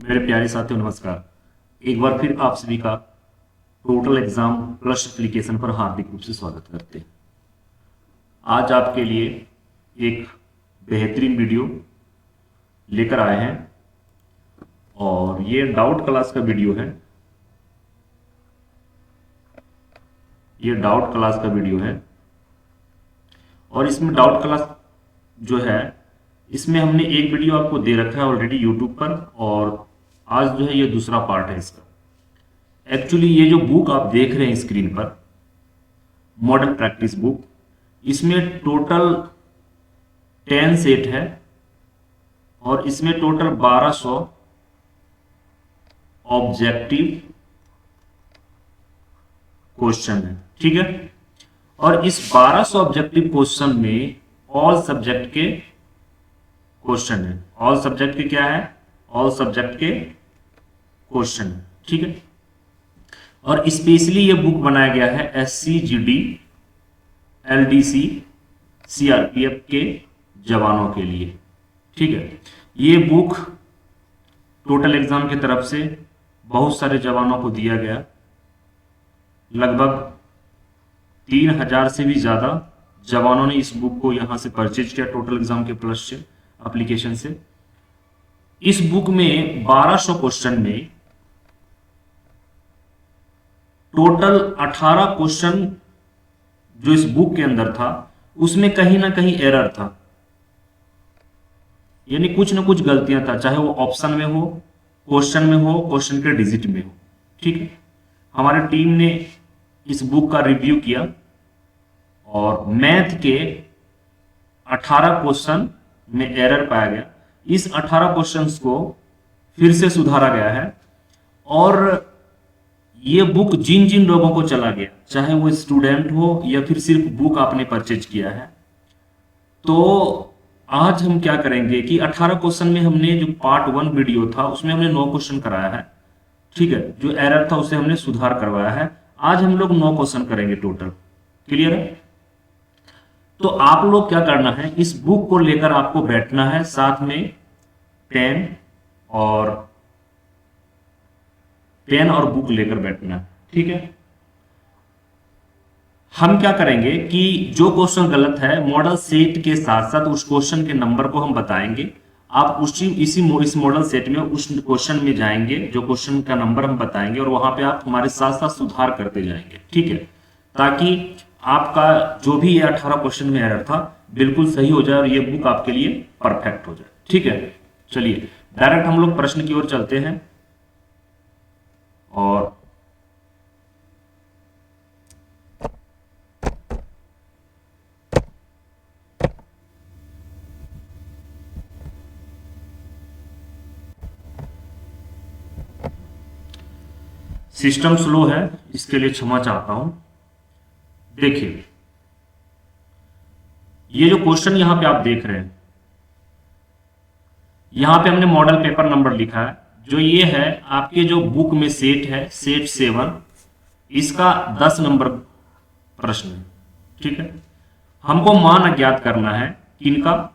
मेरे प्यारे साथियों नमस्कार। एक बार फिर आप सभी का टोटल एग्जाम प्लस एप्लीकेशन पर हार्दिक रूप से स्वागत करते हैं। आज आपके लिए एक बेहतरीन वीडियो लेकर आए हैं और ये डाउट क्लास का वीडियो है। ये डाउट क्लास का वीडियो है और इसमें डाउट क्लास जो है इसमें हमने एक वीडियो आपको दे रखा है ऑलरेडी यूट्यूब पर और आज जो है ये दूसरा पार्ट है इसका। एक्चुअली ये जो बुक आप देख रहे हैं स्क्रीन पर मॉडल प्रैक्टिस बुक, इसमें टोटल 10 सेट है और इसमें टोटल 1200 ऑब्जेक्टिव क्वेश्चन है। ठीक है, और इस 1200 ऑब्जेक्टिव क्वेश्चन में ऑल सब्जेक्ट के क्वेश्चन है। ऑल सब्जेक्ट के क्या है? ऑल सब्जेक्ट के क्वेश्चन है। ठीक है, और स्पेशली ये बुक बनाया गया है SCGD LDC CRPF के जवानों के लिए। ठीक है, ये बुक टोटल एग्जाम की तरफ से बहुत सारे जवानों को दिया गया। लगभग 3000 से भी ज्यादा जवानों ने इस बुक को यहां से परचेज किया टोटल एग्जाम के प्लस से एप्लीकेशन से। इस बुक में 1200 क्वेश्चन में टोटल 18 क्वेश्चन जो इस बुक के अंदर था उसमें कहीं ना कहीं एरर था, यानी कुछ ना कुछ गलतियां था, चाहे वो ऑप्शन में हो, क्वेश्चन में हो, क्वेश्चन के डिजिट में हो। ठीक है, हमारी टीम ने इस बुक का रिव्यू किया और मैथ के 18 क्वेश्चन में एरर पाया गया। इस 18 क्वेश्चंस को फिर से सुधारा गया है और ये बुक जिन जिन लोगों को चला गया, चाहे वो स्टूडेंट हो या फिर सिर्फ बुक आपने परचेज किया है, तो आज हम क्या करेंगे कि 18 क्वेश्चन में हमने जो पार्ट 1 वीडियो था उसमें हमने 9 क्वेश्चन कराया है। ठीक है, जो एरर था उसे हमने सुधार करवाया है। आज हम लोग 9 क्वेश्चन करेंगे टोटल। क्लियर है? तो आप लोग क्या करना है, इस बुक को लेकर आपको बैठना है, साथ में पेन और बुक लेकर बैठना है। ठीक है, हम क्या करेंगे कि जो क्वेश्चन गलत है मॉडल सेट के साथ साथ उस क्वेश्चन के नंबर को हम बताएंगे। आप इस मॉडल सेट में उस क्वेश्चन में जाएंगे, जो क्वेश्चन का नंबर हम बताएंगे और वहां पे आप हमारे साथ साथ सुधार करते जाएंगे। ठीक है, ताकि आपका जो भी ये 18 क्वेश्चन में एरर था बिल्कुल सही हो जाए और ये बुक आपके लिए परफेक्ट हो जाए। ठीक है, चलिए डायरेक्ट हम लोग प्रश्न की ओर चलते हैं और सिस्टम स्लो है, इसके लिए क्षमा चाहता हूं। देखिए, ये जो क्वेश्चन यहां पे आप देख रहे हैं, यहां पे हमने मॉडल पेपर नंबर लिखा है। जो ये है आपके जो बुक में सेट है, सेट 7, इसका 10 नंबर प्रश्न है। ठीक है, हमको मान अज्ञात करना है इनका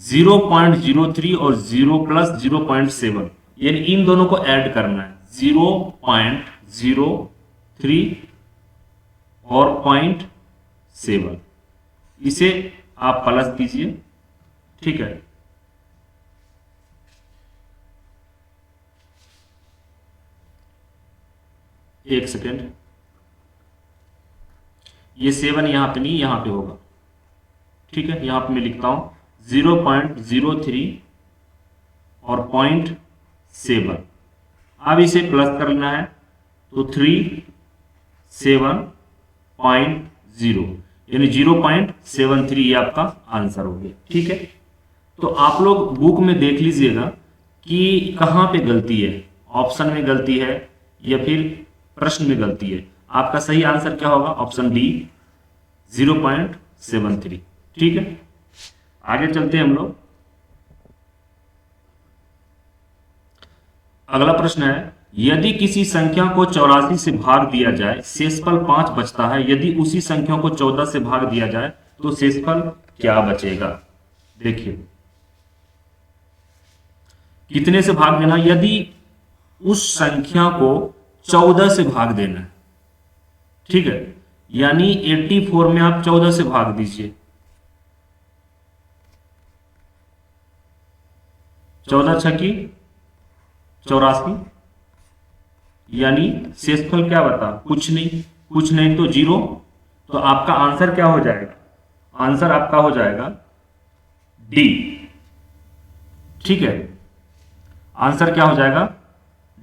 0.03 और 0 प्लस 0.7, यानी इन दोनों को ऐड करना है। 0.03 और 0.7, इसे आप प्लस कीजिए। ठीक है, एक सेकेंड, ये 7 यहां पे नहीं, यहां पे होगा। ठीक है, यहां पे मैं लिखता हूं 0.03 और 0.7। अब इसे प्लस करना है तो 37.0, यानी 0.73 ये आपका आंसर हो गया। ठीक है, तो आप लोग बुक में देख लीजिएगा कि कहां पे गलती है, ऑप्शन में गलती है या फिर प्रश्न में गलती है। आपका सही आंसर क्या होगा? Option D, 0.73। ठीक है, आगे चलते हैं हम लोग। अगला प्रश्न है, यदि किसी संख्या को 84 से भाग दिया जाए शेषफल 5 बचता है, यदि उसी संख्या को 14 से भाग दिया जाए तो शेषफल क्या बचेगा? देखिए, कितने से भाग देना, यदि उस संख्या को 14 से भाग देना है। ठीक है, यानी 84 में आप 14 से भाग दीजिए। 14 छकी 84, यानी शेषफल क्या बता, कुछ नहीं, कुछ नहीं तो 0। तो आपका आंसर क्या हो जाएगा, आंसर आपका हो जाएगा डी। ठीक है, आंसर क्या हो जाएगा,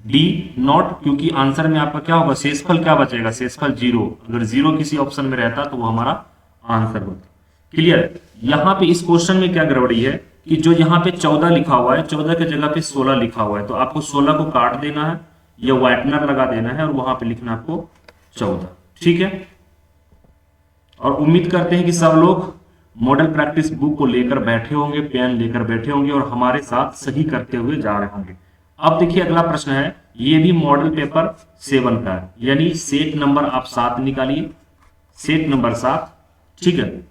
डी नॉट, क्योंकि आंसर में आपका क्या होगा, शेषफल क्या बचेगा, शेषफल 0। अगर 0 किसी ऑप्शन में रहता तो वो हमारा आंसर होता। क्लियर। यहां पे इस क्वेश्चन में क्या गड़बड़ी है कि जो यहाँ पे 14 लिखा हुआ है, 14 के जगह पे 16 लिखा हुआ है, तो आपको 16 को काट देना है या व्हाइटनर लगा देना है और वहां पे लिखना आपको 14। ठीक है, और उम्मीद करते हैं कि सब लोग मॉडल प्रैक्टिस बुक को लेकर बैठे होंगे, पेन लेकर बैठे होंगे और हमारे साथ सही करते हुए जा रहे होंगे। अब देखिए अगला प्रश्न है, ये भी मॉडल पेपर 7 का है, यानी सेट नंबर आप 7 निकालिए, सेट नंबर 7। ठीक है,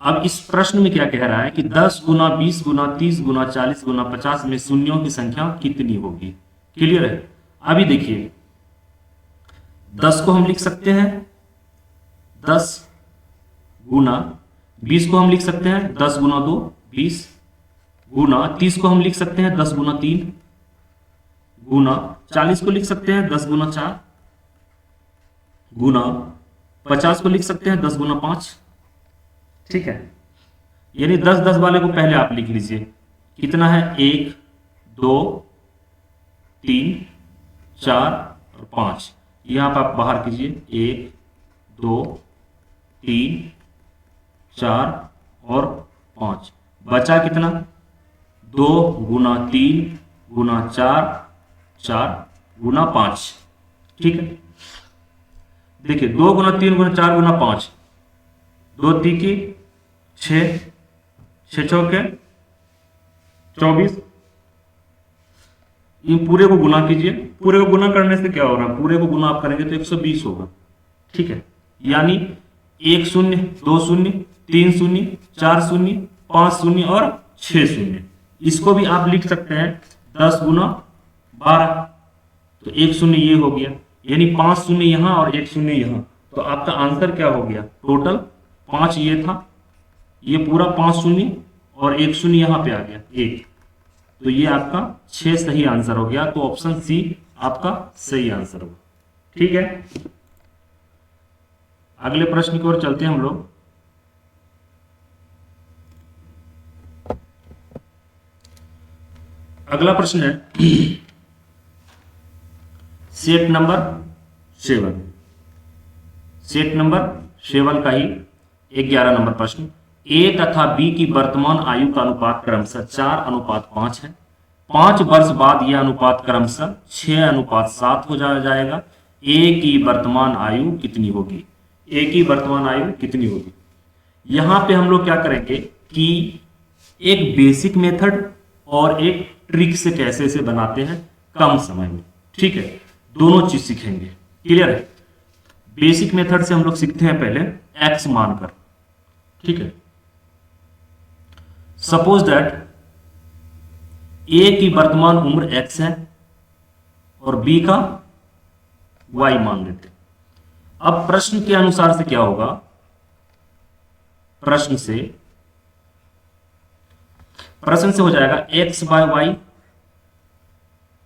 अब इस प्रश्न में क्या कह रहा है कि 10 गुना 20 गुना 30 गुना 40 गुना 50 में शून्यों की संख्या कितनी होगी। क्लियर है। अभी देखिए 10 को हम लिख सकते हैं 10 गुना 20 को हम लिख सकते हैं 10 गुना 2 20 गुना 30 को हम लिख सकते हैं 10 गुना 3 गुना 40 को लिख सकते हैं 10 गुना 4 गुना 50 को लिख सकते हैं 10 गुना 5। ठीक है, यानी 10-10 वाले को पहले आप लिख लीजिए, कितना है 1 2 3 4 और 5। यहां पर आप बाहर कीजिए 1 2 3 4 और 5, बचा कितना 2 गुना 3 गुना 4 4 गुना 5। ठीक है, देखिए 2 गुना 3 गुना 4 गुना 5, 2 तीकी 6 6 चौके 24। ये पूरे को गुना कीजिए, पूरे को गुना करने से क्या हो रहा है, पूरे को गुना आप करेंगे तो 120 होगा। ठीक है, यानी 1 शून्य 2 शून्य 3 शून्य 4 शून्य 5 शून्य और 6 शून्य। इसको भी आप लिख सकते हैं 10 गुना 12, तो 1 शून्य ये हो गया, यानी 5 शून्य यहां और 1 शून्य यहां। तो आपका आंसर क्या हो गया, टोटल 5 ये था, ये पूरा 5 शून्य और 1 शून्य यहां पे आ गया 1, तो ये आपका 6 सही आंसर हो गया। तो ऑप्शन सी आपका सही आंसर होगा। ठीक है, अगले प्रश्न की ओर चलते हैं हम लोग। अगला प्रश्न है सेट नंबर 7, सेट नंबर 7 का ही 11 नंबर प्रश्न। ए तथा बी की वर्तमान आयु का अनुपात क्रमशः 4:5 है। 5 वर्ष बाद यह अनुपात क्रमशः 6:7 हो जाएगा। ए की वर्तमान आयु कितनी होगी, ए की वर्तमान आयु कितनी होगी। यहां पे हम लोग क्या करेंगे कि एक बेसिक मेथड और एक ट्रिक से कैसे इसे बनाते हैं कम समय में। ठीक है, दोनों चीज सीखेंगे। क्लियर है। बेसिक मेथड से हम लोग सीखते हैं पहले एक्स मानकर। ठीक है, सपोज दैट ए की वर्तमान उम्र एक्स है और बी का वाई मान लेते हैं। अब प्रश्न के अनुसार से क्या होगा, प्रश्न से हो जाएगा एक्स बाय वाई।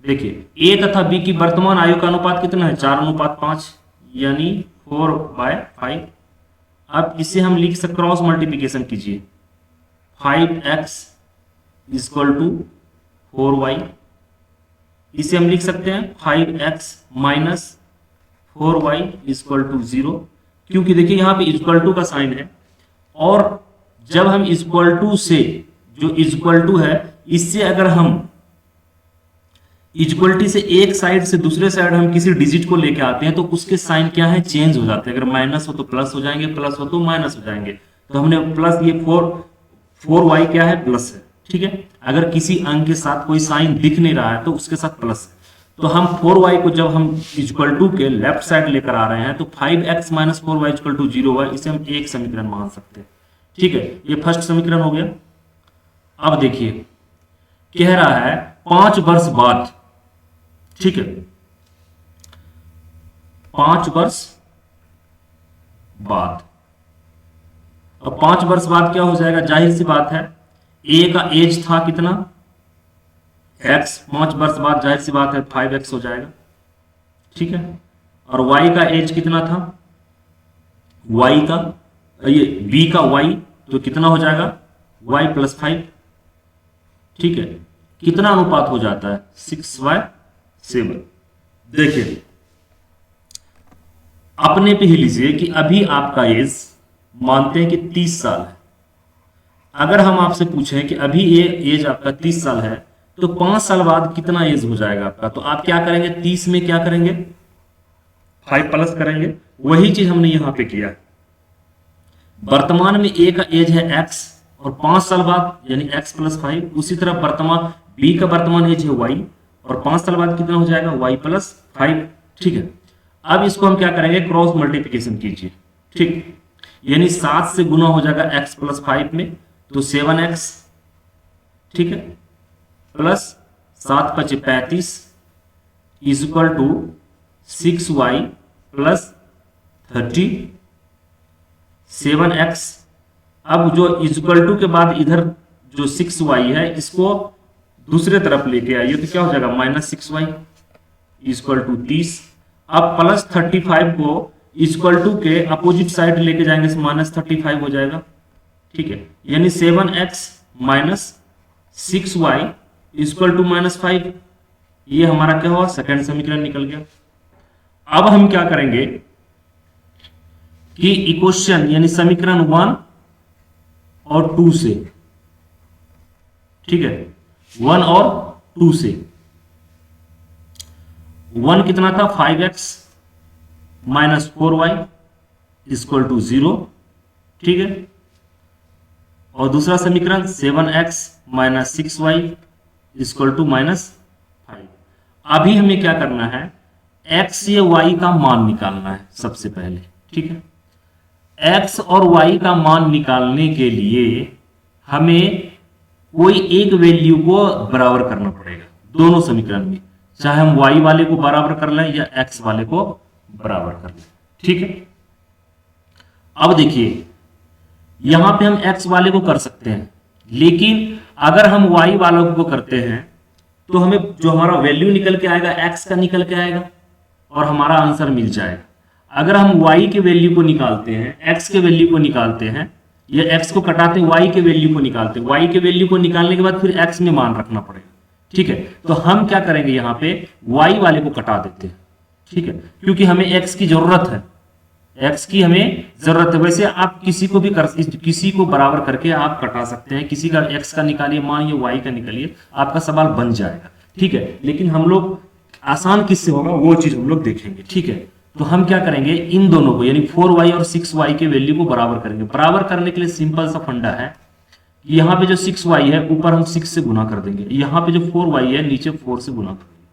देखिए ए तथा बी की वर्तमान आयु का अनुपात कितना है 4:5, यानी 4/5। अब इसे हम लिख सकते, क्रॉस मल्टीप्लीकेशन कीजिए, 5x = 4y। इसे हम लिख सकते हैं 5x - 4y = 0, क्योंकि देखिए यहां पे इक्वल टू का साइन है, और जब हम इक्वल टू से, जो इक्वल टू है इससे अगर हम इक्वलिटी से एक साइड से दूसरे साइड हम किसी डिजिट को लेके आते हैं तो उसके साइन क्या है, चेंज हो जाते हैं। अगर माइनस हो तो प्लस हो जाएंगे, प्लस हो तो माइनस हो जाएंगे। तो हमने प्लस, ये 4y क्या है, प्लस है। ठीक है, अगर किसी अंक के साथ कोई साइन दिख नहीं रहा है तो उसके साथ प्लस है। तो हम 4y को जब हम इक्वल टू के लेफ्ट साइड लेकर आ रहे हैं तो 5x - 4y = 0y, इसे हम एक समीकरण मान सकते हैं। ठीक है, ये फर्स्ट समीकरण हो गया। अब देखिए कह रहा है 5 वर्ष बाद ठीक है, 5 वर्ष बाद। अब 5 वर्ष बाद क्या हो जाएगा, जाहिर सी बात है ए का एज था कितना, एक्स, 5 वर्ष बाद जाहिर सी बात है 5x हो जाएगा, ठीक है। और y का एज कितना था, y का, ये b का y, तो कितना हो जाएगा y + 5, ठीक है। कितना अनुपात हो जाता है, 6/7। देखिए अपने पे ही लीजिए कि अभी आपका एज मानते हैं कि 30 साल है। अगर हम आपसे पूछें कि अभी ये एज आपका 30 साल है, तो 5 साल बाद कितना एज हो जाएगा आपका, तो आप क्या करेंगे, 30 में क्या करेंगे, 5 प्लस करेंगे। वही चीज हमने यहां पे किया। वर्तमान में ए का एज है x, और 5 साल बाद यानी x + 5, उसी तरह वर्तमान b का वर्तमान एज है y, और 5 साल बाद कितना हो जाएगा, y + 5, ठीक है। अब इसको हम क्या करेंगे, क्रॉस मल्टीप्लिकेशन कीजिए, ठीक, यानी 7 से गुना हो जाएगा x + 5 में, तो 7x, ठीक है, प्लस 7 × 5 = 35 = 6y + 30, 7x। अब जो इक्वल टू के बाद इधर जो 6y है इसको दूसरे तरफ लेके आइए, तो क्या हो जाएगा, -6y = 30। अब प्लस 35 को इक्वल टू के अपोजिट साइड लेके जाएंगे तो -35 हो जाएगा, ठीक है। यानी 7x - 6y = -5। ये हमारा क्या हुआ, सेकंड समीकरण निकल गया। अब हम क्या करेंगे कि इक्वेशन यानी समीकरण 1 और 2 से, ठीक है, 1 और 2 से, 1 कितना था, 5x - 4y = 0, ठीक है। और दूसरा समीकरण 7x - 6y = -5। अभी हमें क्या करना है, x या y का मान निकालना है सबसे पहले, ठीक है। x और y का मान निकालने के लिए हमें कोई एक वैल्यू को बराबर करना पड़ेगा दोनों समीकरण में, चाहे हम y वाले को बराबर कर लें या x वाले को बराबर कर लें, ठीक है। अब देखिए यहां पे हम x वाले को कर सकते हैं, लेकिन अगर हम y वालों को करते हैं तो हमें जो हमारा वैल्यू निकल के आएगा x का निकल के आएगा और हमारा आंसर मिल जाएगा। अगर हम y के वैल्यू को निकालते हैं, x के वैल्यू को निकालते हैं, या x को कटाते हैं y के वैल्यू को निकालते हैं, y के वैल्यू को निकालने के बाद फिर x में मान रखना पड़ेगा, ठीक है। तो हम क्या करेंगे, यहाँ पे y वाले को कटा देते हैं, ठीक है, क्योंकि हमें x की जरूरत है, x की हमें जरूरत है। वैसे आप किसी को भी किसी को बराबर करके आप कटा सकते हैं, किसी का x का निकालिए मान या y का निकालिए, आपका सवाल बन जाएगा, ठीक है। लेकिन हम लोग आसान किससे होगा वो चीज हम लोग देखेंगे, ठीक है। तो हम क्या करेंगे, इन दोनों को यानी 4y और 6y के वैल्यू को बराबर करेंगे। बराबर करने के लिए सिंपल सा फंडा है कि यहाँ पे जो 6y है ऊपर हम 6 से गुना कर देंगे, यहाँ पे जो 4y है नीचे 4 से गुना कर देंगे।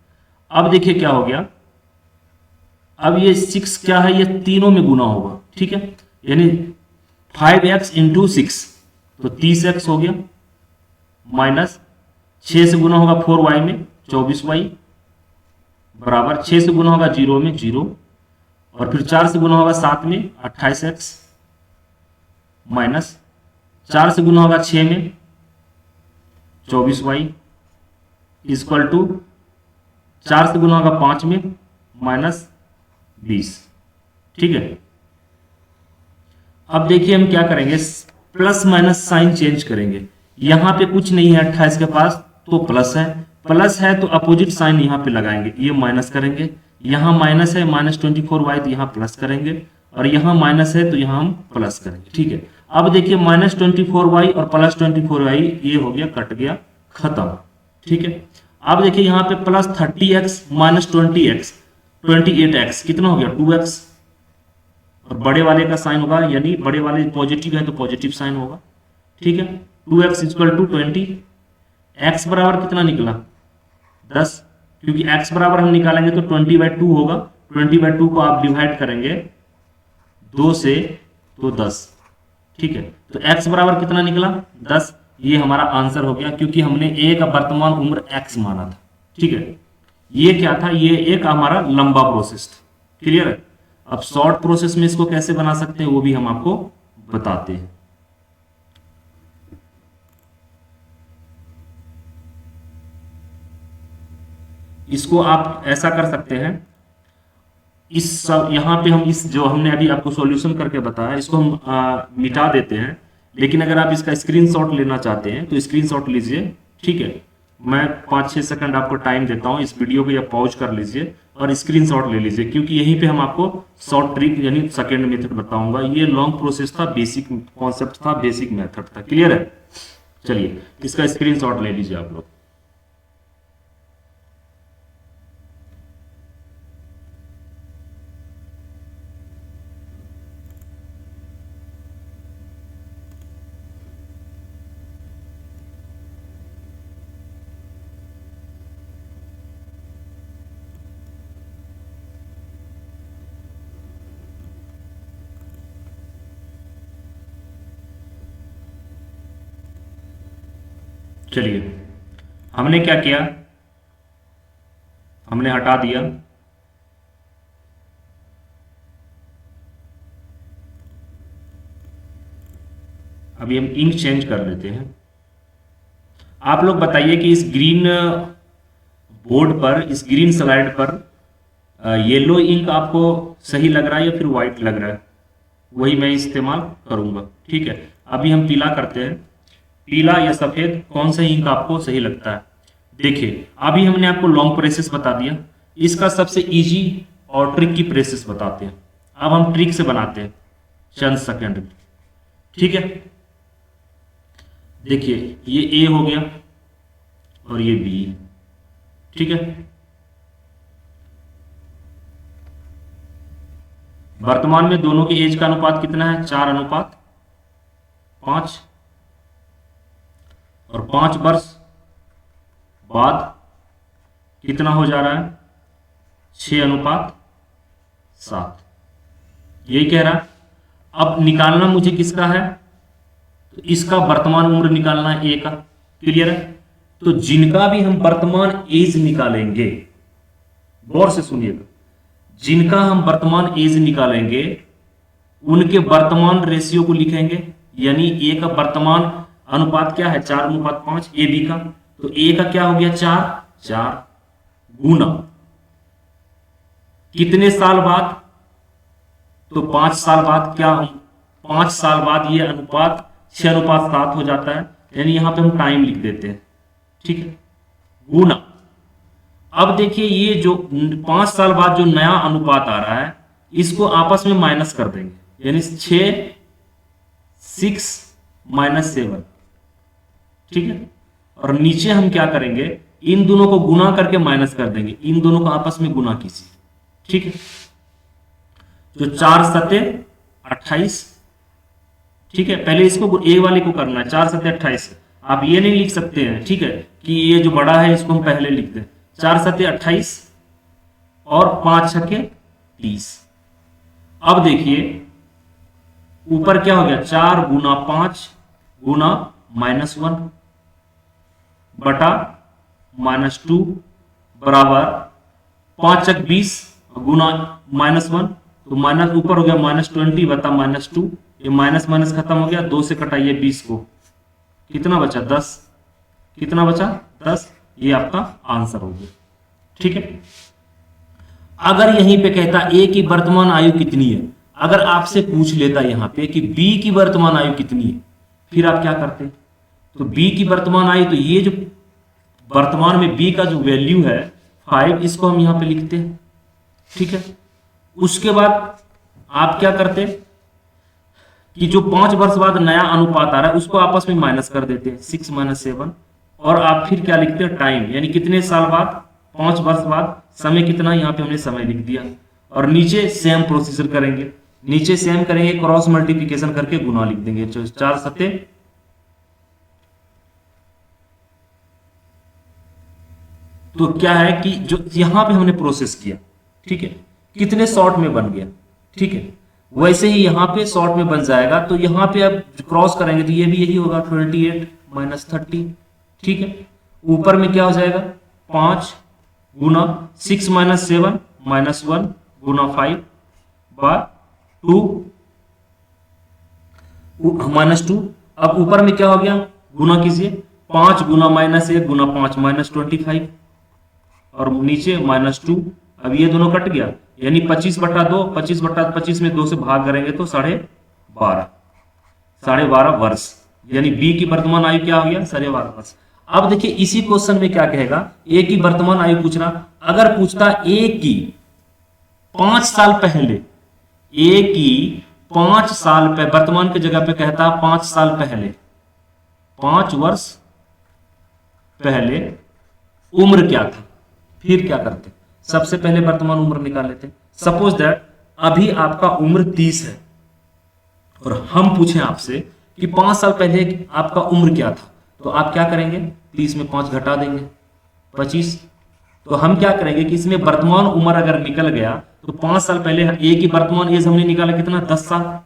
अब देखिए क्या हो गया, अब ये 6 क्या है, ये तीनों में गुना होगा, ठीक है, यानी 5x × 6 तो 30x हो गया, माइनस 6 से गुना होगा 4y में 24y, बराबर 6 से गुना होगा 0 में 0, और फिर 4 से गुना होगा 7 में 28x, माइनस 4 से गुना होगा 6 में 24y = 4 से गुना होगा 5 में -20, ठीक है। अब देखिए हम क्या करेंगे, प्लस माइनस साइन चेंज करेंगे। यहां पे कुछ नहीं है 28 के पास, तो प्लस है तो अपोजिट साइन यहां पे लगाएंगे, ये माइनस करेंगे, यहां माइनस है -24y तो यहां प्लस करेंगे, और यहां माइनस है तो यहां हम प्लस करेंगे, ठीक है। अब देखिए -24y और +24y ये हो गया, कट गया, खत्म, ठीक है। अब देखिए यहाँ पे +30x -20x 28x कितना हो गया, 2x, और बड़े वाले का साइन होगा, यानी बड़े वाले पॉजिटिव है तो पॉजिटिव साइन होगा, ठीक है। 2x = 20, x बराबर कितना निकला, 10, क्योंकि x बराबर हम निकालेंगे तो 20/2 होगा, 20/2 को आप डिवाइड करेंगे 2 से तो 10, ठीक है। तो x बराबर कितना निकला, 10। ये हमारा आंसर हो गया, क्योंकि हमने a का वर्तमान उम्र x माना था, ठीक है। ये क्या था, ये एक हमारा लंबा प्रोसेस था। क्लियर है। अब शॉर्ट प्रोसेस में इसको कैसे बना सकते हैं वो भी हम आपको बताते हैं। इसको आप ऐसा कर सकते हैं, इस सब यहां पे हम इस जो हमने अभी आपको सॉल्यूशन करके बताया इसको हम मिटा देते हैं। लेकिन अगर आप इसका स्क्रीनशॉट लेना चाहते हैं तो स्क्रीनशॉट लीजिए। ठीक है, मैं 5-6 सेकंड आपको टाइम देता हूं, इस वीडियो को या पॉज कर लीजिए और स्क्रीनशॉट ले लीजिए, क्योंकि यहीं पे हम आपको शॉर्ट ट्रिक यानी सेकंड मेथड बताऊंगा। ये लॉन्ग प्रोसेस था, बेसिक कॉन्सेप्ट था, बेसिक मेथड था। क्लियर है। चलिए इसका स्क्रीनशॉट ले लीजिए आप लोग। चलिए हमने क्या किया, हमने हटा दिया। अभी हम इंक चेंज कर लेते हैं। आप लोग बताइए कि इस ग्रीन बोर्ड पर, इस ग्रीन स्लाइड पर येलो इंक आपको सही लग रहा है या फिर व्हाइट लग रहा है? वही मैं इस्तेमाल करूंगा। ठीक है, अभी हम पीला करते हैं। पीला या सफेद, कौन सा इंक आपको सही लगता है? देखिए अभी हमने आपको लॉन्ग प्रेसेस बता दिया, इसका सबसे इजी और ट्रिक की प्रेसेस बताते हैं। अब हम ट्रिक से बनाते हैं चंद सेकंड में। ठीक है, देखिए ये ए हो गया और ये बी। ठीक है, वर्तमान में दोनों के एज का अनुपात कितना है? 4:5। और 5 वर्ष बाद कितना हो जा रहा है? 6:7। यही कह रहा है। अब निकालना मुझे किसका है? तो इसका वर्तमान उम्र निकालना है ए का। क्लियर है। तो जिनका भी हम वर्तमान एज निकालेंगे, गौर से सुनिएगा, जिनका हम वर्तमान एज निकालेंगे उनके वर्तमान रेशियो को लिखेंगे। यानी ए का वर्तमान अनुपात क्या है? 4:5 ए बी का। तो ए का क्या हो गया? 4 गुना कितने साल बाद? तो 5 साल बाद। क्या 5 साल बाद ये अनुपात 6:7 हो जाता है। यानी यहां पे हम टाइम लिख देते हैं। ठीक है, गुना। अब देखिए ये जो 5 साल बाद जो नया अनुपात आ रहा है इसको आपस में माइनस कर देंगे। यानी 6 -7। ठीक है, और नीचे हम क्या करेंगे? इन दोनों को गुना करके माइनस कर देंगे। इन दोनों को आपस में गुना कीजिए। ठीक है, तो 4×7=28। ठीक है, पहले इसको ए वाले को करना है। 4×7=28। आप ये नहीं लिख सकते हैं, ठीक है, कि ये जो बड़ा है इसको हम पहले लिख दें। 4×7=28 और 5×6=30। अब देखिए ऊपर क्या हो गया? 4 गुना 5 गुना -1 बटा -2 बराबर 5×20 गुना -1। तो माइनस ऊपर हो गया -20 बता -2। ये माइनस माइनस खत्म हो गया। 2 से कटाइए 20 को, कितना बचा? 10। कितना बचा? 10। ये आपका आंसर हो गया। ठीक है, अगर यहीं पे कहता ए की वर्तमान आयु कितनी है, अगर आपसे पूछ लेता यहां पे कि बी की वर्तमान आयु कितनी है, फिर आप क्या करते? तो बी की वर्तमान आयु, तो ये जो वर्तमान में बी का जो वैल्यू है 5, इसको हम यहां पे लिखते हैं। ठीक है, उसके बाद आप क्या करते कि जो 5 वर्ष बाद नया अनुपात आ रहा है उसको आपस में माइनस कर देते हैं, 6 - 7। और आप फिर क्या लिखते हैं? टाइम, यानी कितने साल बाद? 5 वर्ष बाद। समय कितना? यहां पे हमने समय लिख दिया। और नीचे सेम प्रोसीजर करेंगे। नीचे सेम करेंगे, क्रॉस मल्टीप्लिकेशन करके गुना लिख देंगे। 4×7। तो क्या है कि जो यहां पे हमने प्रोसेस किया, ठीक है, कितने शॉर्ट में बन गया। ठीक है, वैसे ही यहां पे शॉर्ट में बन जाएगा। तो यहां पे अब क्रॉस करेंगे तो ये भी यही होगा, 28 - 30। ठीक है, ऊपर में क्या हो जाएगा? 5 गुना 6 माइनस 7 माइनस 1 गुना 5 बाय 2 माइनस 2। अब ऊपर में क्या हो गया, गुना कीजिए, 5 गुना माइनस 1 गुना 5 माइनस 25 और नीचे माइनस 2। अब ये दोनों कट गया, यानी 25/2, 25/25 में 2 से भाग करेंगे तो 12.5 वर्ष, यानी बी की वर्तमान आयु क्या हो गया, 12.5 वर्ष। अब देखिए इसी क्वेश्चन में क्या कहेगा, ए की वर्तमान आयु पूछ रहा। अगर पूछता ए की 5 साल पहले, ए की 5 साल पे वर्तमान की जगह पे कहता 5 साल पहले, 5 वर्ष पहले उम्र क्या था, फिर क्या करते, सबसे पहले वर्तमान उम्र निकाल लेते। सपोज दैट अभी आपका उम्र 30 है और हम पूछें आपसे कि 5 साल पहले आपका उम्र क्या था, तो आप क्या करेंगे, 30 में 5 घटा देंगे, 25। तो हम क्या करेंगे कि इसमें वर्तमान उम्र अगर निकल गया तो 5 साल पहले ए की वर्तमान एज हमने निकाला कितना, 10 साल।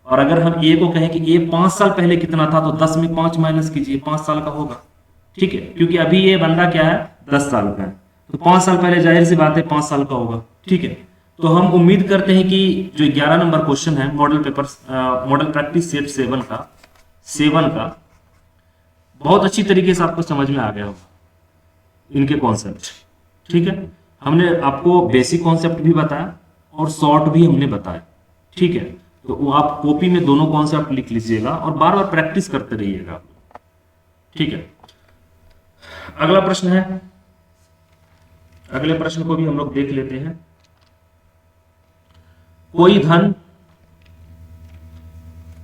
और अगर हम ए को कहें कि ए 5 साल पहले कितना था, तो 10 में 5 माइनस कीजिए, 5 साल का होगा। ठीक है, क्योंकि अभी ये बंदा क्या है, 10 साल का है, तो 5 साल पहले जाहिर सी बात है 5 साल का होगा। ठीक है, तो हम उम्मीद करते हैं कि जो 11 नंबर क्वेश्चन है model paper model practice set 7 का बहुत अच्छी तरीके से आपको समझ में आ गया होगा इनके कॉन्सेप्ट। ठीक है, हमने आपको बेसिक कॉन्सेप्ट भी बताया और शॉर्ट भी हमने बताया। ठीक है, तो वो आप कॉपी में दोनों कॉन्सेप्ट लिख लीजिएगा और बार बार प्रैक्टिस करते रहिएगा। ठीक है, अगला प्रश्न है, अगले प्रश्न को भी हम लोग देख लेते हैं। कोई धन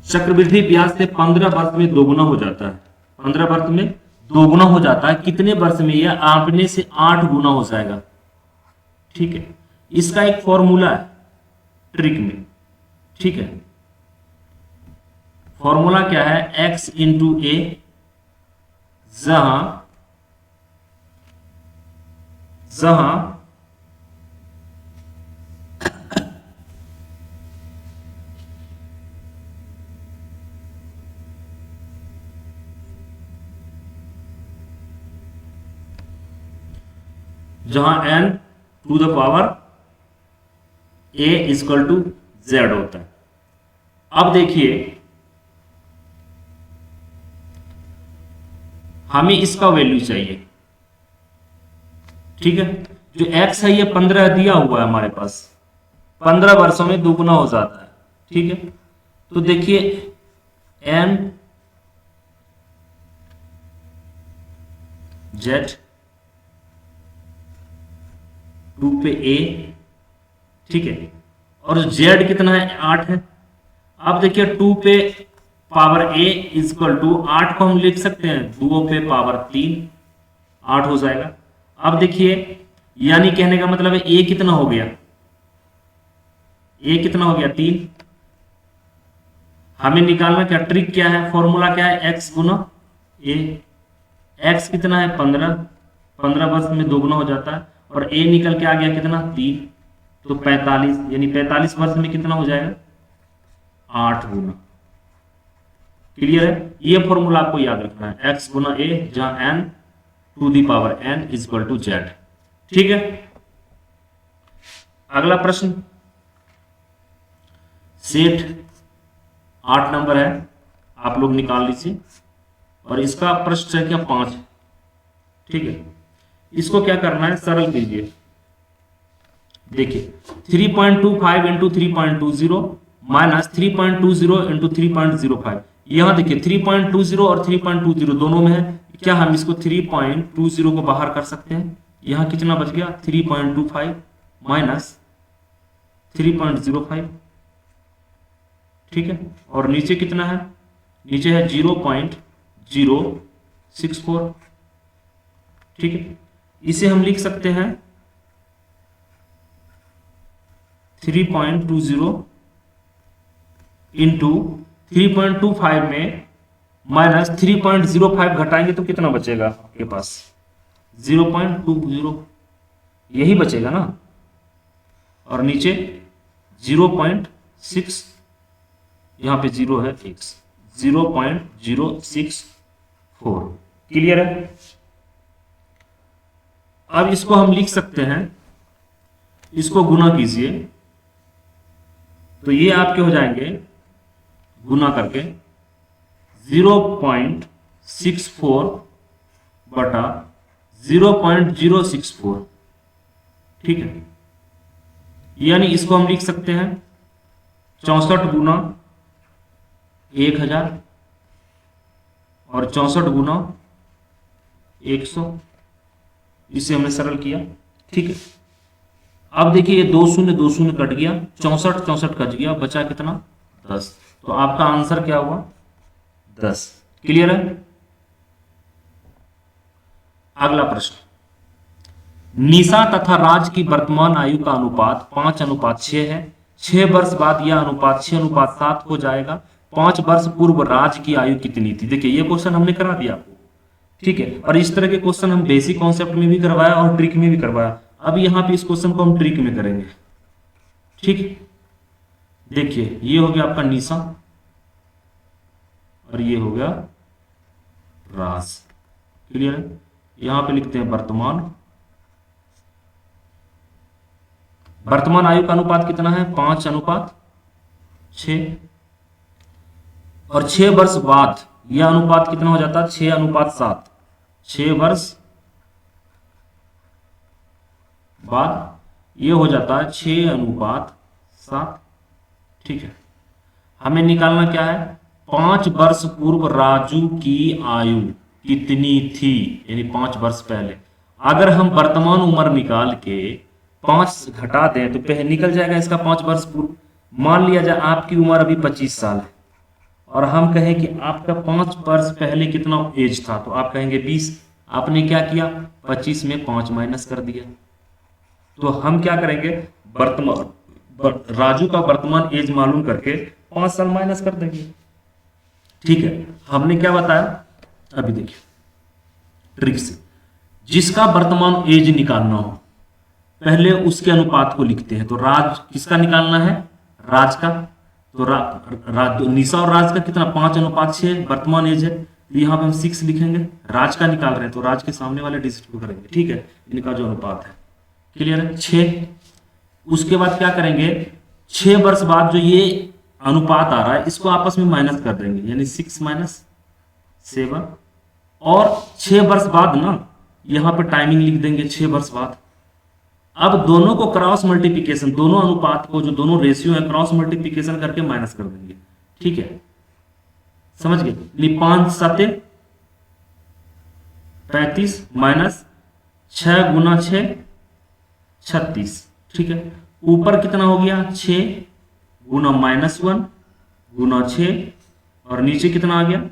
चक्रवृद्धि ब्याज से 15 वर्ष में दोगुना हो जाता है, 15 वर्ष में दोगुना हो जाता है, कितने वर्ष में यह आपने से 8 गुना हो जाएगा। ठीक है, इसका एक फॉर्मूला है ट्रिक में। ठीक है, फॉर्मूला क्या है, x इंटू ए, जहां n to the power a equal to z होता है। अब देखिए हमें इसका वैल्यू चाहिए। ठीक है, जो x है ये 15 दिया हुआ है हमारे पास, 15 वर्षों में दोगुना हो जाता है। ठीक है, तो देखिए n z 2 पे a, ठीक है, और z कितना है, 8 है। अब देखिए 2 पे पावर a इक्वल टू 8 को हम लिख सकते हैं 2 पे पावर 3, 8 हो जाएगा। अब देखिए यानी कहने का मतलब है a कितना हो गया, a कितना हो गया, 3। हमें निकालना क्या, ट्रिक क्या है, फॉर्मूला क्या है, x गुना a। x कितना है, 15, 15 वर्ष में दोगुना हो जाता है, और a निकल के आ गया कितना, 3, तो 45, यानी 45 वर्ष में कितना हो जाएगा, 8 गुना। क्लियर है, ये फॉर्मूला आपको याद रखना है, x गुना a, जहां n to the power n equal to z। ठीक है, अगला प्रश्न सेट 8 नंबर है, आप लोग निकाल लीजिए, और इसका प्रश्न संख्या 5। ठीक है, इसको क्या करना है, सरल कीजिए। देखिए 3.25 इंटू 3.20 माइनस 3.20 इंटू 3.05। यहां देखिए 3.20 और 3.20 दोनों में है, क्या हम इसको 3.20 को बाहर कर सकते हैं, यहां कितना बच गया, 3.25 माइनस 3.05। ठीक है, और नीचे कितना है, नीचे है 0.064। ठीक है, इसे हम लिख सकते हैं 3.20 इंटू 3.25 में माइनस 3.05 घटाएंगे तो कितना बचेगा आपके पास, 0.20, यही बचेगा ना, और नीचे 0.6, यहां पे 0 है, x 0.064। क्लियर है। अब इसको हम लिख सकते हैं, इसको गुना कीजिए तो ये आपके हो जाएंगे गुना करके 0.64 बटा 0.064, ठीक है। यानी इसको हम लिख सकते हैं 64 गुना 1000 और 64 गुना 100, इसे हमने सरल किया, ठीक है। अब देखिए ये 2 शून्य कट गया, 64 कट गया, बचा कितना 10, तो आपका आंसर क्या हुआ 10। क्लियर है। अगला प्रश्न, निशा तथा राज की वर्तमान आयु का अनुपात 5:6 है। 6 वर्ष बाद यह अनुपात 6:7 हो जाएगा। 5 वर्ष पूर्व राज की आयु कितनी थी। देखिए ये क्वेश्चन हमने करा दिया आपको, ठीक है। और इस तरह के क्वेश्चन हम बेसिक कॉन्सेप्ट में भी करवाया और ट्रिक में भी करवाया। अब यहां पे इस क्वेश्चन को हम ट्रिक में करेंगे, ठीक है। देखिए ये हो गया आपका निशा और ये हो गया राज। क्लियर है। यहां पे लिखते हैं वर्तमान आयु का अनुपात कितना है 5:6, और 6 वर्ष बाद यह अनुपात कितना हो जाता है 6:7। 6 वर्ष बाद यह हो जाता है 6:7, ठीक है। हमें निकालना क्या है 5 वर्ष पूर्व राजू की आयु कितनी थी, यानी 5 वर्ष पहले। अगर हम वर्तमान उम्र निकाल के 5 घटा दें तो पहले निकल जाएगा इसका 5 वर्ष पूर्व। मान लिया जाए आपकी उम्र अभी 25 साल है और हम कहें कि आपका 5 वर्ष पहले कितना एज था, तो आप कहेंगे 20। आपने क्या किया 25 में 5 माइनस कर दिया। तो हम क्या करेंगे राजू का वर्तमान एज मालूम करके 5 साल माइनस कर देंगे, ठीक है। हमने क्या बताया अभी देखिए ट्रिक से, जिसका वर्तमान एज निकालना हो पहले उसके अनुपात को लिखते हैं। तो राज किसका निकालना है राज का, तो निशा और राज का कितना 5:6 वर्तमान एज है, तो यहां पे हम 6 लिखेंगे। राज का निकाल रहे हैं तो राज के सामने वाले डिजिट को करेंगे, ठीक है। इनका जो अनुपात है क्लियर है 6। उसके बाद क्या करेंगे 6 वर्ष बाद जो ये अनुपात आ रहा है इसको आपस में माइनस कर देंगे, यानी 6 - 7, और 6 वर्ष बाद ना यहां पे टाइमिंग लिख देंगे 6 वर्ष बाद। अब दोनों को क्रॉस मल्टीप्लिकेशन, दोनों अनुपात को जो दोनों रेशियो है क्रॉस मल्टीप्लिकेशन करके माइनस कर देंगे, ठीक है। समझ गए। 5 × 7 = 35 माइनस 6 × 6 = 36, ठीक है। ऊपर कितना हो गया 6 × -1 × 6, और नीचे कितना आ गया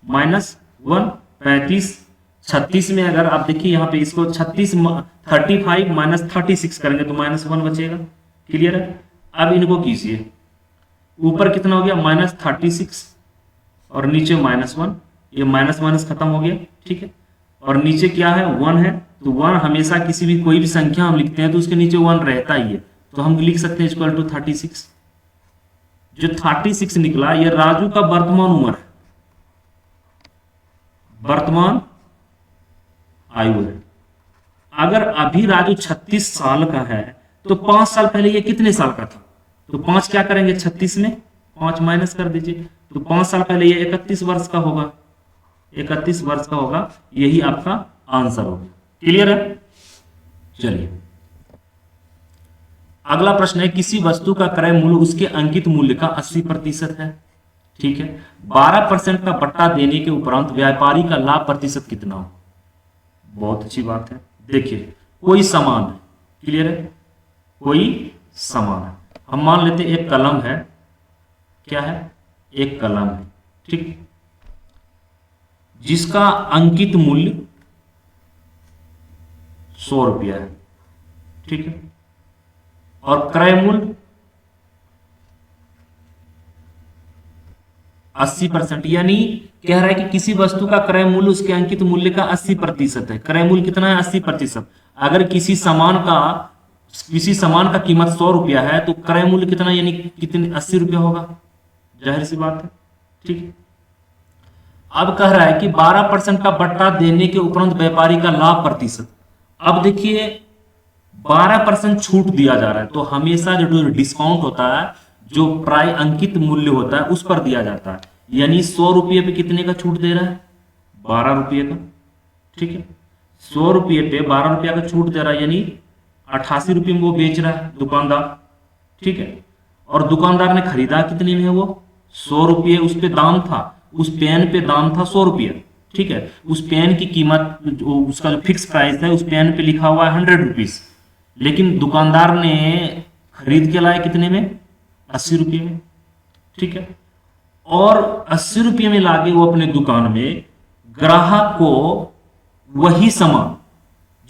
-1 35 36 में अगर आप देखिए यहाँ पे इसको 35 - 36 करेंगे तो -1 बचेगा। क्लियर है। अब इनको कीजिए, ऊपर कितना हो गया -36 और नीचे -1, ये माइनस खत्म हो गया, ठीक है। और नीचे क्या है 1 है, तो 1 हमेशा किसी भी कोई भी संख्या हम लिखते हैं तो उसके नीचे 1 रहता ही है, तो हम लिख सकते हैं = 36। जो 36 निकला ये राजू का वर्तमान उम्र है, वर्तमान आयु है। अगर अभी राजू 36 साल का है तो 5 साल पहले ये कितने साल का था, तो 5 क्या करेंगे 36 में 5 माइनस कर दीजिए, तो 5 साल पहले ये 31 वर्ष का होगा, 31 वर्ष का होगा। यही आपका आंसर होगा। क्लियर है। चलिए अगला प्रश्न है, किसी वस्तु का क्रय मूल्य उसके अंकित मूल्य का 80% है, ठीक है। 12% का पट्टा देने के उपरांत व्यापारी का लाभ प्रतिशत कितना हो। बहुत अच्छी बात है। देखिए कोई सामान है, क्लियर है, कोई सामान है। हम मान लेते हैं एक कलम है, क्या है एक कलम है, ठीक, जिसका अंकित मूल्य 100 रुपया है, ठीक है, और क्रय मूल्य 80%, यानी कह रहा है कि किसी वस्तु का क्रय मूल्य उसके अंकित मूल्य का 80% है। क्रय मूल्य कितना है 80%। अगर किसी सामान का कीमत 100 रुपया है तो क्रय मूल्य कितना, यानी कितने 80 रुपया होगा, जाहिर सी बात है, ठीक है। अब कह रहा है कि 12% का बट्टा देने के उपरांत व्यापारी का लाभ प्रतिशत। अब देखिए 12% छूट दिया जा रहा है, तो हमेशा जो डिस्काउंट होता है, जो प्राय अंकित मूल्य होता है, उस पर दिया जाता है। यानी 100 रुपये पे कितने का छूट दे रहा है? 12 रुपये का। ठीक है, 100 रुपये पे 12 रुपया का छूट दे रहा है, यानी 88 रुपये में वो बेच रहा है दुकानदार। ठीक है, और दुकानदार ने खरीदा कितने में है? वो 100 रुपये उस पे दाम था, उस पेन पे दाम था 100 रुपये। ठीक है, उस पेन की कीमत, उसका जो फिक्स प्राइस है, उस पेन पे लिखा हुआ है 100 रुपीज, लेकिन दुकानदार ने खरीद के लाया कितने में? 80 रुपये में। ठीक है, और 80 रुपये में लाके वो अपने दुकान में ग्राहक को वही सामान,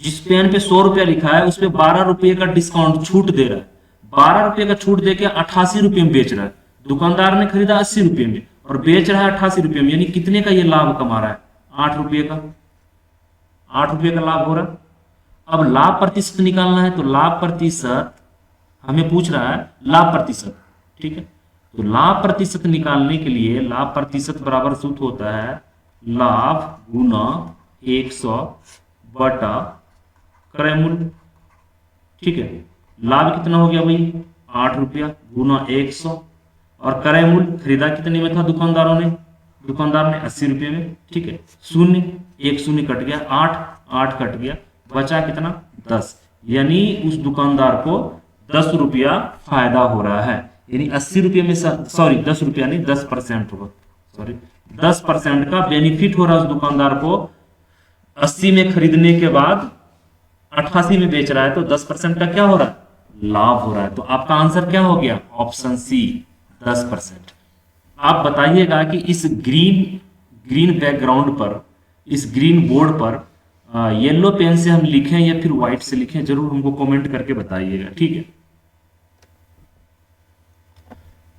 जिस पेन पे 100 रुपया लिखा है, उस पे 12 रुपये का डिस्काउंट छूट दे रहा है। 12 रुपये का छूट देके 88 रुपये में बेच रहा है। दुकानदार ने खरीदा 80 रुपये में और बेच रहा है 88 रुपये में, यानी कितने का ये लाभ कमा रहा है? 8 रुपये का। 8 रुपये का लाभ हो रहा है। अब लाभ प्रतिशत निकालना है, तो लाभ प्रतिशत हमें पूछ रहा है, लाभ प्रतिशत। ठीक है, तो लाभ प्रतिशत निकालने के लिए लाभ प्रतिशत बराबर सूत्र होता है लाभ गुना 100 बटा क्रय मूल्य। ठीक है, लाभ कितना हो गया भाई? 8 रुपया गुना 100, और क्रय मूल्य खरीदा कितने में था दुकानदार ने 80 रुपये में। ठीक है, शून्य, एक शून्य कट गया, 8 कट गया, बचा कितना? 10, यानी उस दुकानदार को 10 रुपया फायदा हो रहा है। यानी 80 रुपये में, सॉरी 10 रुपया नहीं, 10% होगा, सॉरी 10% का बेनिफिट हो रहा है उस दुकानदार को। 80 में खरीदने के बाद 88 में बेच रहा है, तो 10% का क्या हो रहा है? लाभ हो रहा है। तो आपका आंसर क्या हो गया? Option C, 10%। आप बताइएगा कि इस ग्रीन बैकग्राउंड पर, इस ग्रीन बोर्ड पर येलो पेन से हम लिखें या फिर व्हाइट से लिखें, जरूर हमको कमेंट करके बताइएगा। ठीक है,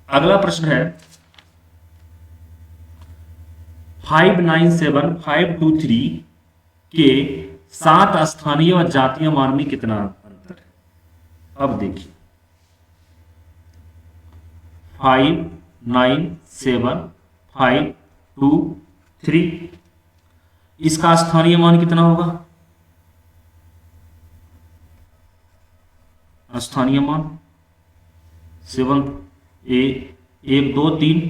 अगला प्रश्न है 597523 के 7 स्थानीय व जातीय मान में कितना अंतर है? अब देखिए 597523, इसका स्थानीय मान कितना होगा? स्थानीय मान 7 1 2 3,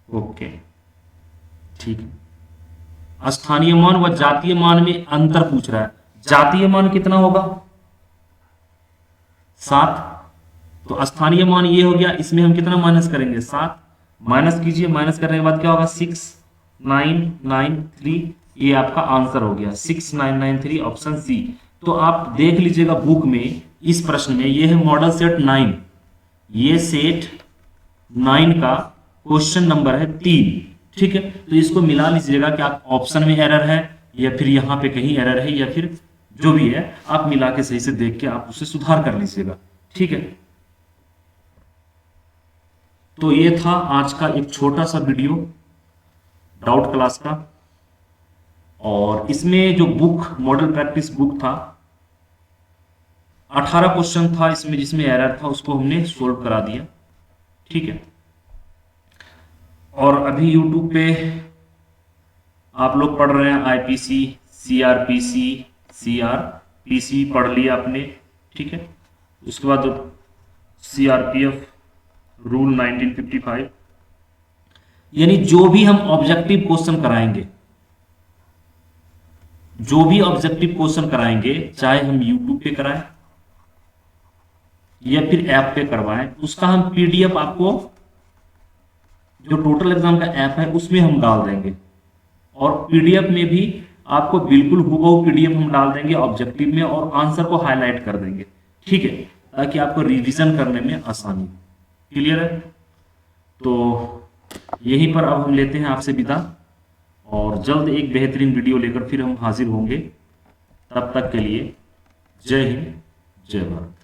ओके ठीक है। स्थानीय मान व जातीय मान में अंतर पूछ रहा है। जातीय मान कितना होगा? 7, तो स्थानीय मान ये हो गया, इसमें हम कितना माइनस करेंगे? 7 माइनस कीजिए, माइनस करने के बाद क्या होगा? 6993, ये आपका आंसर हो गया 6993, ऑप्शन सी। तो आप देख लीजिएगा बुक में, इस प्रश्न में ये है मॉडल सेट 9, ये सेट 9 का क्वेश्चन नंबर है 3। ठीक है, तो इसको मिला लीजिएगा कि आप ऑप्शन में एरर है या फिर यहाँ पे कहीं एरर है, या फिर जो भी है आप मिला के सही से देख के आप उसे सुधार कर लीजिएगा। ठीक है, तो ये था आज का एक छोटा सा वीडियो डाउट क्लास का, और इसमें जो बुक मॉडल प्रैक्टिस बुक था 18 क्वेश्चन था इसमें, जिसमें एरर था उसको हमने सोल्व करा दिया। ठीक है, और अभी YouTube पे आप लोग पढ़ रहे हैं IPC, CRPC पढ़ लिया आपने। ठीक है, उसके बाद CRPF रूल 1955, यानी जो भी हम ऑब्जेक्टिव क्वेश्चन कराएंगे, जो भी ऑब्जेक्टिव क्वेश्चन कराएंगे, चाहे हम YouTube पे कराएं या फिर ऐप पे करवाएं, उसका हम PDF आपको, जो टोटल एग्जाम का ऐप है उसमें हम डाल देंगे, और PDF में भी आपको बिल्कुल हूबहू PDF हम डाल देंगे ऑब्जेक्टिव में, और आंसर को हाईलाइट कर देंगे। ठीक है, ताकि आपको रिवीजन करने में आसानी। क्लियर है? तो यहीं पर अब हम लेते हैं आपसे विदा, और जल्द एक बेहतरीन वीडियो लेकर फिर हम हाजिर होंगे। तब तक के लिए जय हिंद, जय भारत।